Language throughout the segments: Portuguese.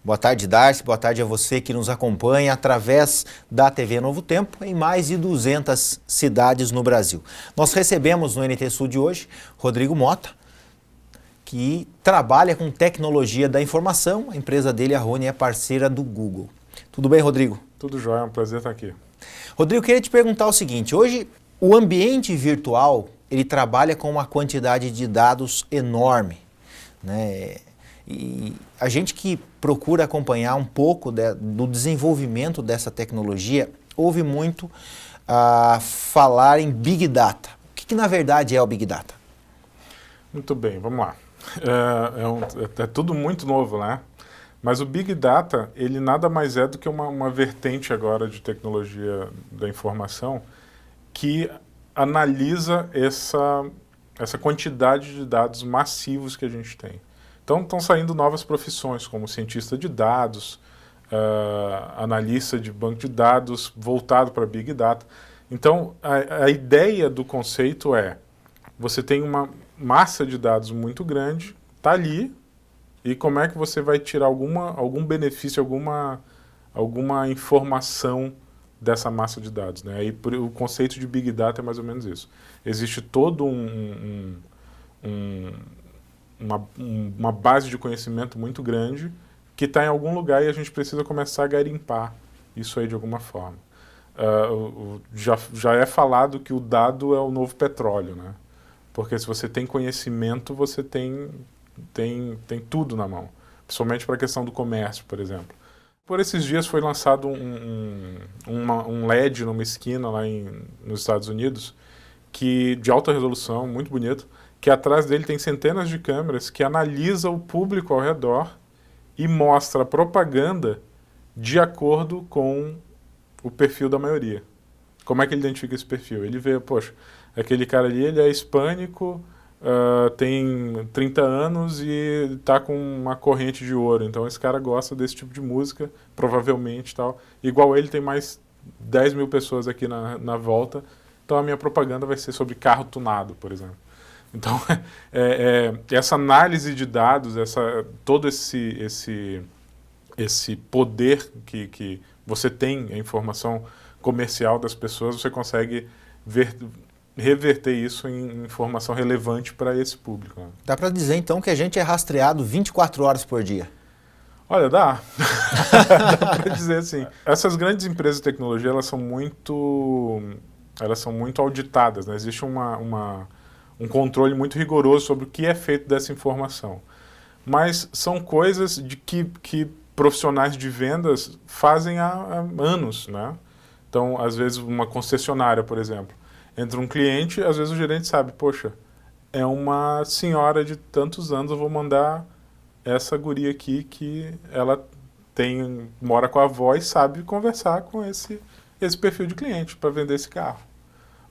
Boa tarde, Darcy. Boa tarde a você que nos acompanha através da TV Novo Tempo em mais de 200 cidades no Brasil. Nós recebemos no NT Sul de hoje Rodrigo Mota, que trabalha com tecnologia da informação. A empresa dele, a Rony, é parceira do Google. Tudo bem, Rodrigo? Tudo jóia, é um prazer estar aqui. Rodrigo, eu queria te perguntar o seguinte: hoje o ambiente virtual ele trabalha com uma quantidade de dados enorme, né? E a gente que procura acompanhar um pouco do desenvolvimento dessa tecnologia, ouve muito falar em Big Data. O que na verdade é o Big Data? Muito bem, vamos lá. É tudo muito novo, né? Mas o Big Data, ele nada mais é do que uma vertente agora de tecnologia da informação que analisa essa quantidade de dados massivos que a gente tem. Então, estão saindo novas profissões, como cientista de dados, analista de banco de dados, voltado para Big Data. Então, a ideia do conceito é, você tem uma massa de dados muito grande, está ali, e como é que você vai tirar algum benefício, alguma informação dessa massa de dados, né? Aí, o conceito de Big Data é mais ou menos isso. Existe todo uma base de conhecimento muito grande que está em algum lugar e a gente precisa começar a garimpar isso aí de alguma forma. Já é falado que o dado é o novo petróleo, né? Porque se você tem conhecimento, você tem tudo na mão. Principalmente para a questão do comércio, por exemplo. Por esses dias foi lançado um LED numa esquina lá nos Estados Unidos, de alta resolução, muito bonito, que atrás dele tem centenas de câmeras que analisa o público ao redor e mostra a propaganda de acordo com o perfil da maioria. Como é que ele identifica esse perfil? Ele vê, poxa, aquele cara ali, ele é hispânico, tem 30 anos e está com uma corrente de ouro, então esse cara gosta desse tipo de música, provavelmente, tal. Igual ele, tem mais 10 mil pessoas aqui na volta, então a minha propaganda vai ser sobre carro tunado, por exemplo. Então, essa análise de dados, todo esse poder que você tem, a informação comercial das pessoas, você consegue reverter isso em informação relevante para esse público. Dá para dizer, então, que a gente é rastreado 24 horas por dia? Olha, dá. Dá para dizer assim. Essas grandes empresas de tecnologia, elas são muito auditadas, né? Existe um controle muito rigoroso sobre o que é feito dessa informação. Mas são coisas que profissionais de vendas fazem há anos, né? Então, às vezes, uma concessionária, por exemplo, entra um cliente, às vezes o gerente sabe, poxa, é uma senhora de tantos anos, eu vou mandar essa guria aqui que ela mora com a avó e sabe conversar com esse perfil de cliente para vender esse carro.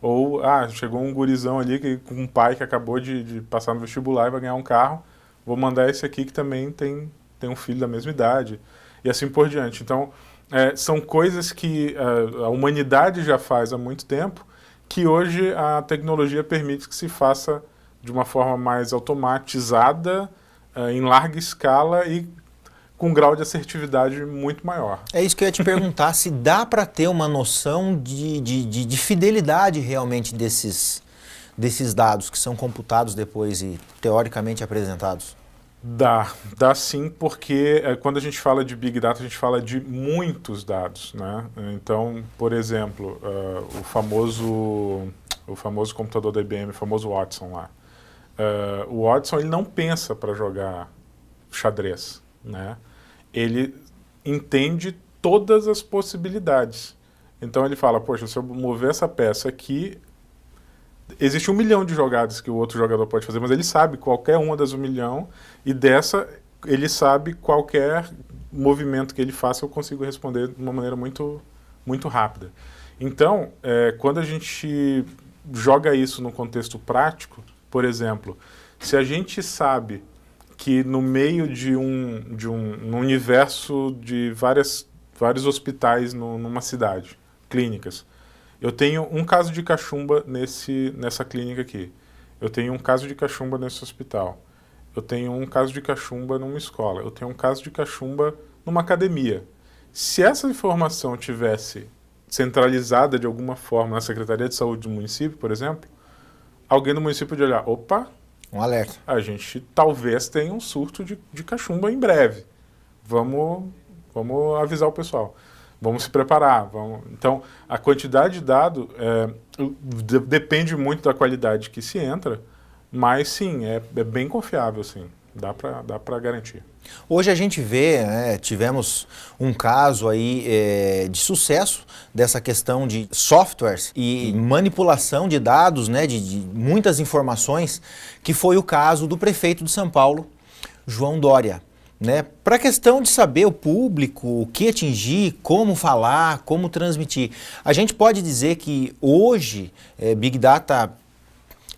Ou, chegou um gurizão ali com um pai que acabou de passar no vestibular e vai ganhar um carro, vou mandar esse aqui que também tem um filho da mesma idade, e assim por diante. Então, são coisas que a humanidade já faz há muito tempo, que hoje a tecnologia permite que se faça de uma forma mais automatizada, em larga escala e com um grau de assertividade muito maior. É isso que eu ia te perguntar, se dá para ter uma noção de fidelidade realmente desses dados que são computados depois e teoricamente apresentados. Dá sim, porque quando a gente fala de Big Data, a gente fala de muitos dados, né? Então, por exemplo, o famoso computador da IBM, o famoso Watson lá. O Watson, ele não pensa para jogar xadrez, né? Ele entende todas as possibilidades. Então ele fala, poxa, se eu mover essa peça aqui, existe 1 milhão de jogadas que o outro jogador pode fazer, mas ele sabe qualquer uma das 1 milhão, e dessa ele sabe qualquer movimento que ele faça, eu consigo responder de uma maneira muito, muito rápida. Então, quando a gente joga isso no contexto prático, por exemplo, se a gente sabe que no meio de um universo de vários hospitais numa cidade, clínicas, eu tenho um caso de cachumba nessa clínica aqui, eu tenho um caso de cachumba nesse hospital, eu tenho um caso de cachumba numa escola, eu tenho um caso de cachumba numa academia. Se essa informação tivesse centralizada de alguma forma na Secretaria de Saúde do município, por exemplo, alguém do município podia olhar, opa, Um alerta. a gente talvez tenha um surto de cachumba em breve. Vamos avisar o pessoal. Vamos se preparar. Então, a quantidade de dado depende muito da qualidade que se entra, mas sim, é bem confiável, sim. Dá para garantir. Hoje a gente vê, né, tivemos um caso aí de sucesso dessa questão de softwares e manipulação de dados, né, de muitas informações, que foi o caso do prefeito de São Paulo, João Dória. Né, para a questão de saber o público, o que atingir, como falar, como transmitir. A gente pode dizer que hoje Big Data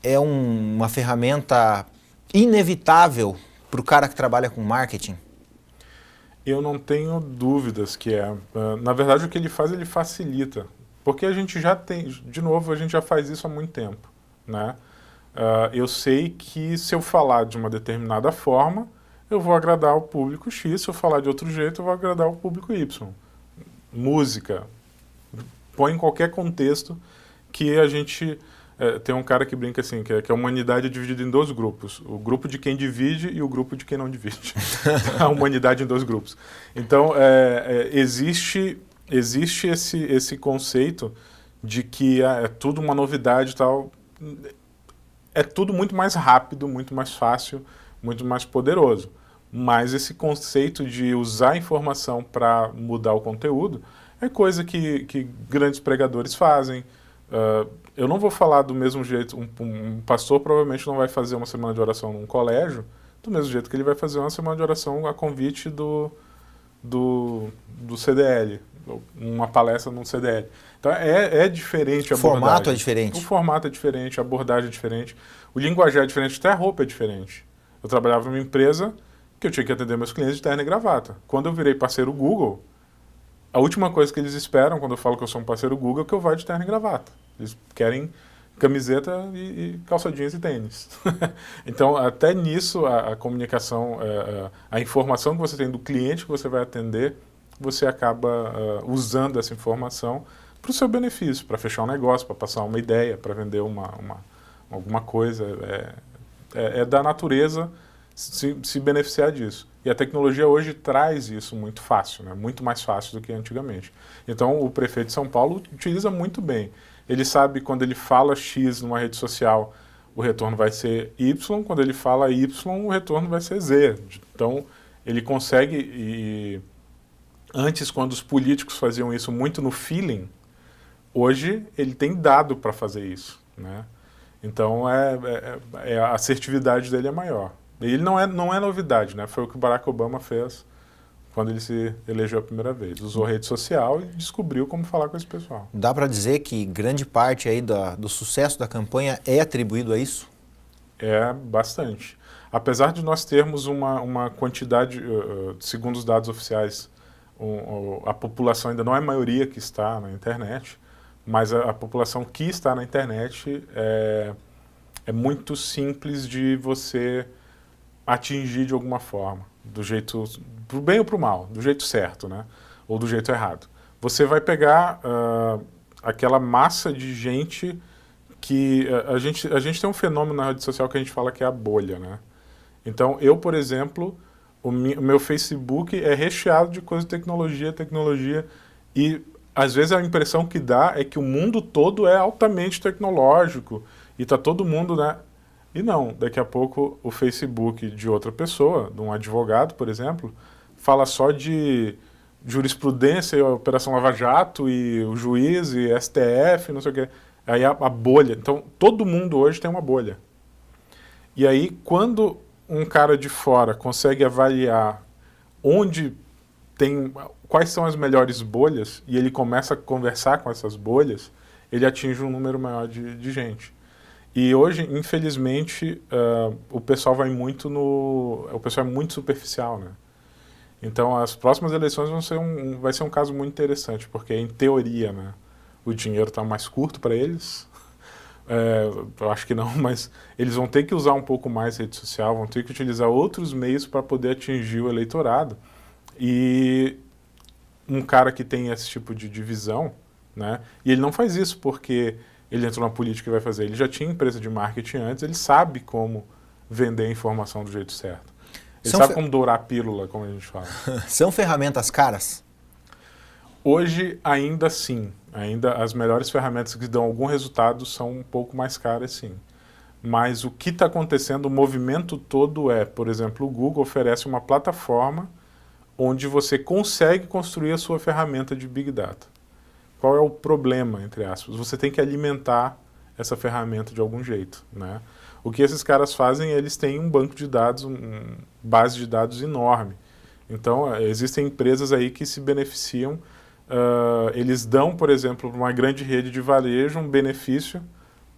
é uma ferramenta inevitável para o cara que trabalha com marketing? Eu não tenho dúvidas que é. Na verdade, o que ele faz, ele facilita. Porque a gente já tem, de novo, a gente já faz isso há muito tempo. Né? Eu sei que se eu falar de uma determinada forma, eu vou agradar o público X, se eu falar de outro jeito, eu vou agradar o público Y. Música, põe em qualquer contexto que a gente... tem um cara que brinca assim, que a humanidade é dividida em dois grupos. O grupo de quem divide e o grupo de quem não divide. A humanidade em dois grupos. Então, existe esse conceito de que é tudo uma novidade e tal. É tudo muito mais rápido, muito mais fácil, muito mais poderoso. Mas esse conceito de usar a informação para mudar o conteúdo é coisa que grandes pregadores fazem. Eu não vou falar do mesmo jeito, um pastor provavelmente não vai fazer uma semana de oração num colégio, do mesmo jeito que ele vai fazer uma semana de oração a convite do CDL, uma palestra num CDL. Então é diferente a abordagem. O formato é diferente. O formato é diferente, a abordagem é diferente, o linguajar é diferente, até a roupa é diferente. Eu trabalhava numa empresa que eu tinha que atender meus clientes de terno e gravata. Quando eu virei parceiro Google, a última coisa que eles esperam quando eu falo que eu sou um parceiro Google é que eu vá de terno e gravata. Eles querem camiseta e calça jeans e tênis. Então, até nisso, a comunicação, a informação que você tem do cliente que você vai atender, você acaba usando essa informação para o seu benefício, para fechar um negócio, para passar uma ideia, para vender alguma coisa. É da natureza se beneficiar disso. E a tecnologia hoje traz isso muito fácil, né? Muito mais fácil do que antigamente. Então, o prefeito de São Paulo utiliza muito bem. Ele sabe quando ele fala X numa rede social, o retorno vai ser Y, quando ele fala Y, o retorno vai ser Z. Então, ele consegue, antes, quando os políticos faziam isso muito no feeling, hoje ele tem dado para fazer isso, né? Então, a assertividade dele é maior. E ele não é novidade, né? Foi o que o Barack Obama fez quando ele se elegeu a primeira vez. Usou rede social e descobriu como falar com esse pessoal. Dá para dizer que grande parte aí do sucesso da campanha é atribuído a isso? É, bastante. Apesar de nós termos uma quantidade, segundo os dados oficiais, a população ainda não é a maioria que está na internet, mas a população que está na internet é muito simples de você atingir de alguma forma, do jeito, pro bem ou pro mal, do jeito certo, né? Ou do jeito errado. Você vai pegar aquela massa de gente que... A gente tem um fenômeno na rede social que a gente fala que é a bolha, né? Então, eu, por exemplo, o meu Facebook é recheado de coisa de tecnologia, e às vezes a impressão que dá é que o mundo todo é altamente tecnológico, e tá todo mundo, né? E não, daqui a pouco o Facebook de outra pessoa, de um advogado, por exemplo, fala só de jurisprudência e a Operação Lava Jato e o juiz e STF, não sei o quê. Aí a bolha. Então, todo mundo hoje tem uma bolha. E aí, quando um cara de fora consegue avaliar quais são as melhores bolhas, e ele começa a conversar com essas bolhas, ele atinge um número maior de gente. E hoje, infelizmente, o pessoal vai muito o pessoal é muito superficial, né? Então, as próximas eleições vai ser um caso muito interessante, porque, em teoria, né, o dinheiro está mais curto para eles. Eu acho que não, mas eles vão ter que usar um pouco mais rede social, vão ter que utilizar outros meios para poder atingir o eleitorado. E um cara que tem esse tipo de divisão, né, e ele não faz isso porque ele entrou na política e vai fazer. Ele já tinha empresa de marketing antes, ele sabe como vender a informação do jeito certo. Ele sabe como dourar a pílula, como a gente fala. São ferramentas caras? Hoje, ainda sim. Ainda as melhores ferramentas que dão algum resultado são um pouco mais caras, sim. Mas o que está acontecendo, o movimento todo é, por exemplo, o Google oferece uma plataforma onde você consegue construir a sua ferramenta de Big Data. Qual é o problema, entre aspas? Você tem que alimentar essa ferramenta de algum jeito, né? O que esses caras fazem, eles têm um banco de dados, base de dados enorme. Então, existem empresas aí que se beneficiam, eles dão, por exemplo, para uma grande rede de varejo um benefício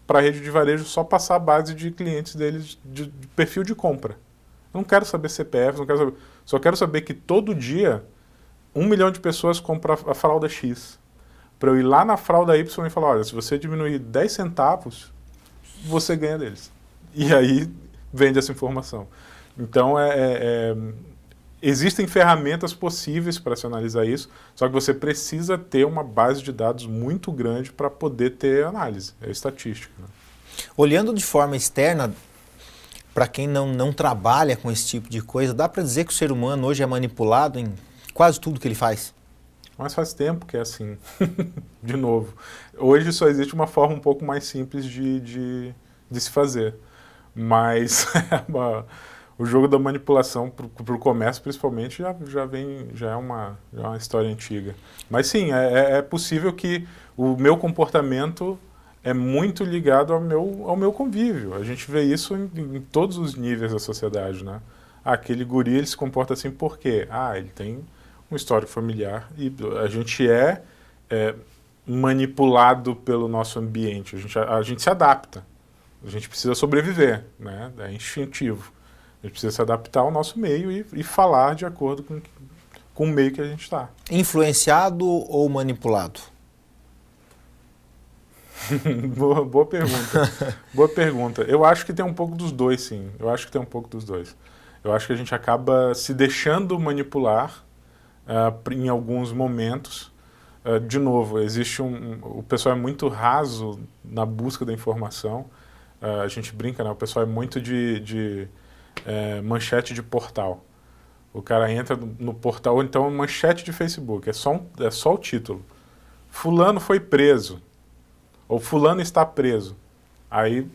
para a rede de varejo só passar a base de clientes deles de perfil de compra. Eu não quero saber CPF, não quero saber, só quero saber que todo dia 1 milhão de pessoas compram a fralda X. Para eu ir lá na fralda Y e falar, olha, se você diminuir 10 centavos, você ganha deles. E aí vende essa informação. Então, existem ferramentas possíveis para se analisar isso, só que você precisa ter uma base de dados muito grande para poder ter análise, estatística. Né? Olhando de forma externa, para quem não trabalha com esse tipo de coisa, dá para dizer que o ser humano hoje é manipulado em quase tudo que ele faz? Mas faz tempo que é assim, de novo. Hoje só existe uma forma um pouco mais simples de se fazer. Mas o jogo da manipulação para o comércio, principalmente, já é uma história antiga. Mas sim, é possível que o meu comportamento é muito ligado ao meu convívio. A gente vê isso em todos os níveis da sociedade, né? Aquele guri, ele se comporta assim por quê? Ele tem um histórico familiar e a gente é manipulado pelo nosso ambiente, a gente se adapta, a gente precisa sobreviver, né? É instintivo, a gente precisa se adaptar ao nosso meio e falar de acordo com o meio que a gente está. Influenciado ou manipulado? Boa pergunta. Boa pergunta. Eu acho que tem um pouco dos dois, sim. Eu acho que tem um pouco dos dois. Eu acho que a gente acaba se deixando manipular em alguns momentos. De novo, o pessoal é muito raso na busca da informação. A gente brinca, né? O pessoal é muito de manchete de portal. O cara entra no portal, ou então manchete de Facebook, é só o título. Fulano foi preso, ou fulano está preso. Aí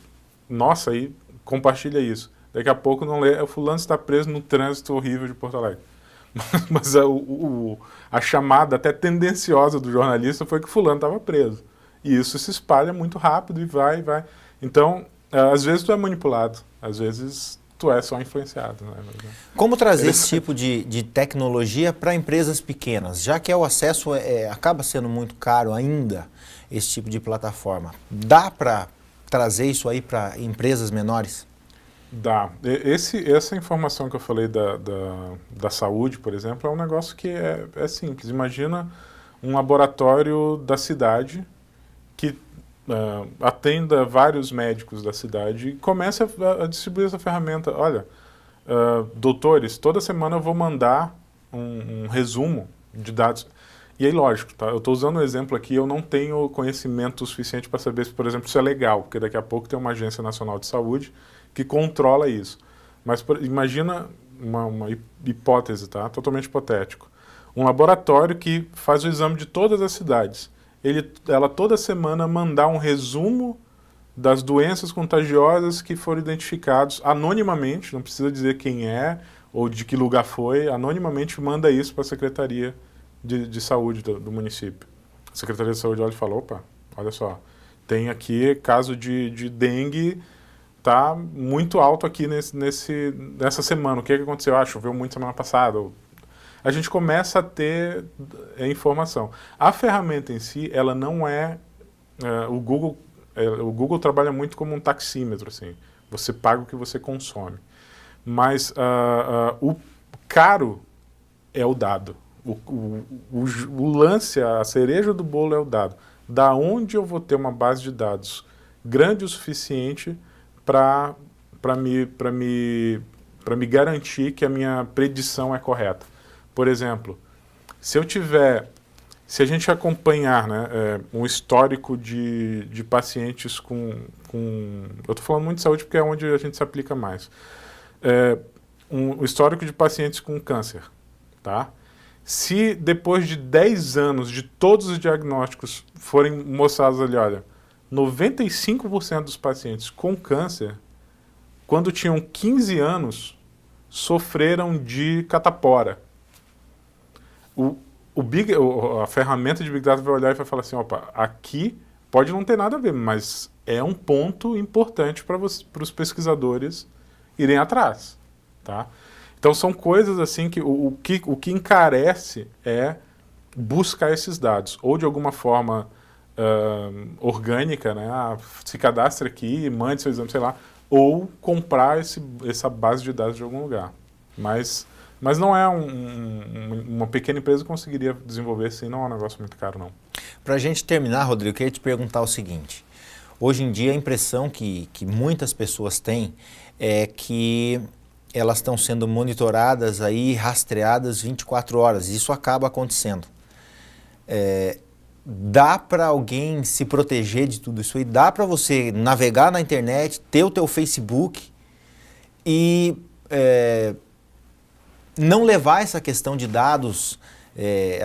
compartilha isso. Daqui a pouco não lê, o fulano está preso no trânsito horrível de Porto Alegre. Mas a chamada até tendenciosa do jornalista foi que fulano estava preso. E isso se espalha muito rápido e vai. Então, às vezes tu é manipulado, às vezes tu é só influenciado. Né? Como trazer esse tipo de tecnologia para empresas pequenas? Já que o acesso acaba sendo muito caro ainda, esse tipo de plataforma. Dá para trazer isso aí para empresas menores? Dá. Essa informação que eu falei da saúde, por exemplo, é um negócio que é simples. Imagina um laboratório da cidade que atenda vários médicos da cidade e comece a distribuir essa ferramenta. Olha, doutores, toda semana eu vou mandar um resumo de dados. E aí, lógico, tá? Eu estou usando um exemplo aqui, eu não tenho conhecimento suficiente para saber, por exemplo, se é legal, porque daqui a pouco tem uma Agência Nacional de Saúde que controla isso. Mas imagina uma hipótese, tá? Totalmente hipotético. Um laboratório que faz o exame de todas as cidades. Ela toda semana mandar um resumo das doenças contagiosas que foram identificados anonimamente, não precisa dizer quem é ou de que lugar foi, anonimamente manda isso para a Secretaria de Saúde do município. A Secretaria de Saúde olha e fala, opa, olha só, tem aqui caso de dengue, tá muito alto aqui nessa semana. O que aconteceu? Choveu muito semana passada. A gente começa a ter informação. A ferramenta em si, ela não o Google trabalha muito como um taxímetro, assim. Você paga o que você consome. Mas o caro é o dado. O lance, a cereja do bolo é o dado. Da onde eu vou ter uma base de dados grande o suficiente para me garantir que a minha predição é correta. Por exemplo, se a gente acompanhar, né, um histórico de pacientes com... Eu estou falando muito de saúde porque é onde a gente se aplica mais. Um histórico de pacientes com câncer, tá? Se depois de 10 anos de todos os diagnósticos forem mostrados ali, olha, 95% dos pacientes com câncer, quando tinham 15 anos, sofreram de catapora. A ferramenta de Big Data vai olhar e vai falar assim, opa, aqui pode não ter nada a ver, mas é um ponto importante para os pesquisadores irem atrás, tá? Então são coisas assim que o que encarece é buscar esses dados, ou de alguma forma orgânica, né? Se cadastre aqui, mande seu exame, sei lá, ou comprar essa base de dados de algum lugar. Mas não é uma pequena empresa que conseguiria desenvolver assim, não é um negócio muito caro, não. Para a gente terminar, Rodrigo, eu queria te perguntar o seguinte. Hoje em dia a impressão que muitas pessoas têm é que elas estão sendo monitoradas aí, rastreadas 24 horas. Isso acaba acontecendo. Dá para alguém se proteger de tudo isso aí? Dá para você navegar na internet, ter o teu Facebook e não levar essa questão de dados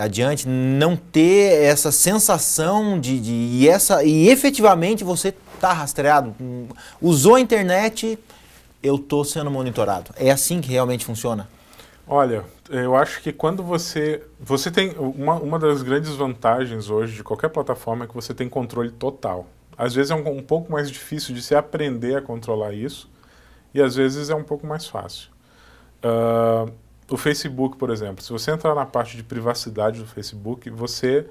adiante, não ter essa sensação e efetivamente você está rastreado? Usou a internet, eu estou sendo monitorado. É assim que realmente funciona? Olha, eu acho que quando você tem uma das grandes vantagens hoje de qualquer plataforma é que você tem controle total. Às vezes é um pouco mais difícil de se aprender a controlar isso e às vezes é um pouco mais fácil. O Facebook, por exemplo, se você entrar na parte de privacidade do Facebook, você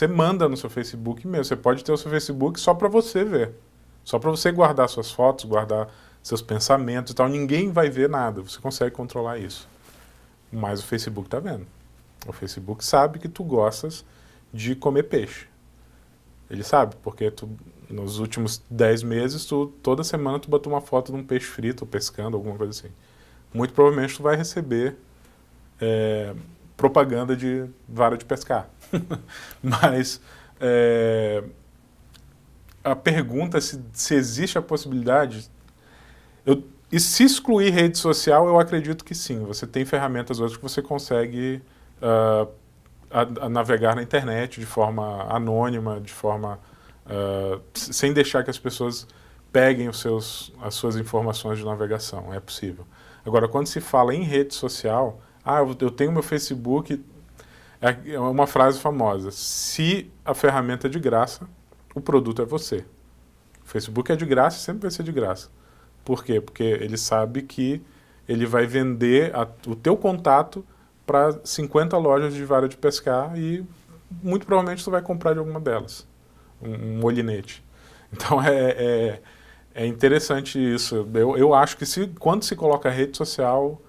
manda no seu Facebook mesmo. Você pode ter o seu Facebook só para você ver. Só para você guardar suas fotos, guardar seus pensamentos e tal. Ninguém vai ver nada. Você consegue controlar isso. Mas o Facebook está vendo. O Facebook sabe que tu gostas de comer peixe. Ele sabe, porque nos últimos 10 meses, toda semana tu botou uma foto de um peixe frito, ou pescando, alguma coisa assim. Muito provavelmente tu vai receber propaganda de vara de pescar. Mas a pergunta se existe a possibilidade... E se excluir rede social, eu acredito que sim. Você tem ferramentas hoje que você consegue navegar na internet de forma anônima, de forma sem deixar que as pessoas peguem as suas informações de navegação. É possível. Agora, quando se fala em rede social, eu tenho meu Facebook, é uma frase famosa: se a ferramenta é de graça, o produto é você. O Facebook é de graça e sempre vai ser de graça. Por quê? Porque ele sabe que ele vai vender o teu contato para 50 lojas de vara de pescar e muito provavelmente tu vai comprar de alguma delas, um molinete. Então é interessante isso. Eu acho que quando se coloca rede social,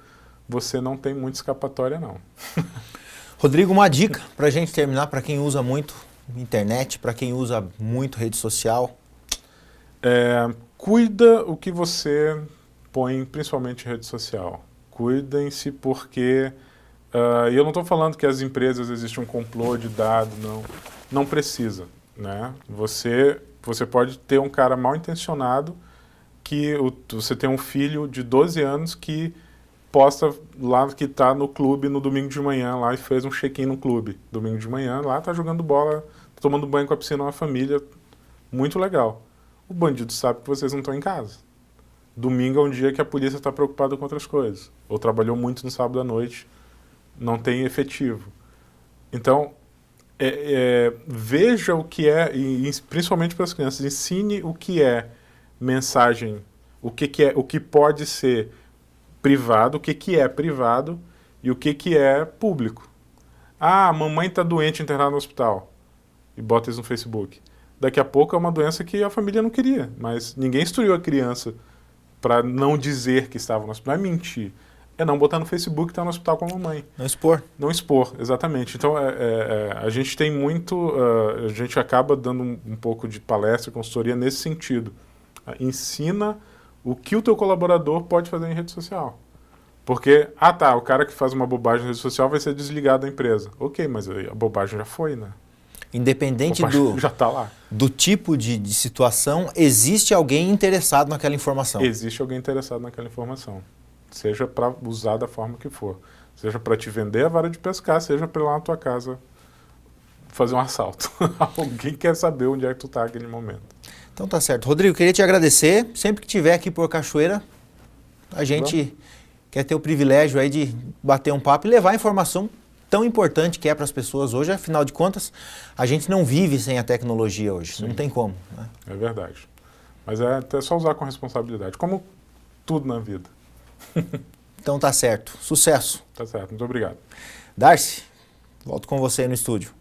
você não tem muita escapatória, não. Rodrigo, uma dica para a gente terminar, para quem usa muito internet, para quem usa muito rede social. Cuida o que você põe, principalmente em rede social. Cuidem-se porque... E eu não estou falando que as empresas existe um complô de dados, não. Não precisa, né? Você pode ter um cara mal intencionado que você tem um filho de 12 anos que posta lá que está no clube no domingo de manhã lá e fez um check-in no clube. Domingo de manhã lá está jogando bola, tomando banho com a piscina, uma família. Muito legal. O bandido sabe que vocês não estão em casa. Domingo é um dia que a polícia está preocupada com outras coisas. Ou trabalhou muito no sábado à noite, não tem efetivo. Então, veja o que é, e principalmente para as crianças, ensine o que é mensagem, o que pode ser privado, o que é privado e o que é público. A mamãe está doente, internada no hospital, e bota isso no Facebook. Daqui a pouco é uma doença que a família não queria, mas ninguém instruiu a criança para não dizer que estava no hospital. Não é mentir, é não botar no Facebook que está no hospital com a mamãe. Não expor. Não expor, exatamente. Então, a gente tem muito... a gente acaba dando um pouco de palestra, consultoria nesse sentido. Ensina o que o teu colaborador pode fazer em rede social. Porque, o cara que faz uma bobagem na rede social vai ser desligado da empresa. Ok, mas a bobagem já foi, né? Independente Já está lá. do tipo de situação, existe alguém interessado naquela informação. Existe alguém interessado naquela informação. Seja para usar da forma que for. Seja para te vender a vara de pescar, seja para ir lá na tua casa fazer um assalto. Alguém quer saber onde é que tu está naquele momento. Então tá certo. Rodrigo, queria te agradecer. Sempre que tiver aqui por Cachoeira, a gente quer ter o privilégio aí de bater um papo e levar a informação tão importante que é para as pessoas hoje. Afinal de contas, a gente não vive sem a tecnologia hoje. Sim. Não tem como. Né? É verdade. Mas é só usar com responsabilidade, como tudo na vida. Então tá certo. Sucesso. Tá certo. Muito obrigado. Darcy, volto com você aí no estúdio.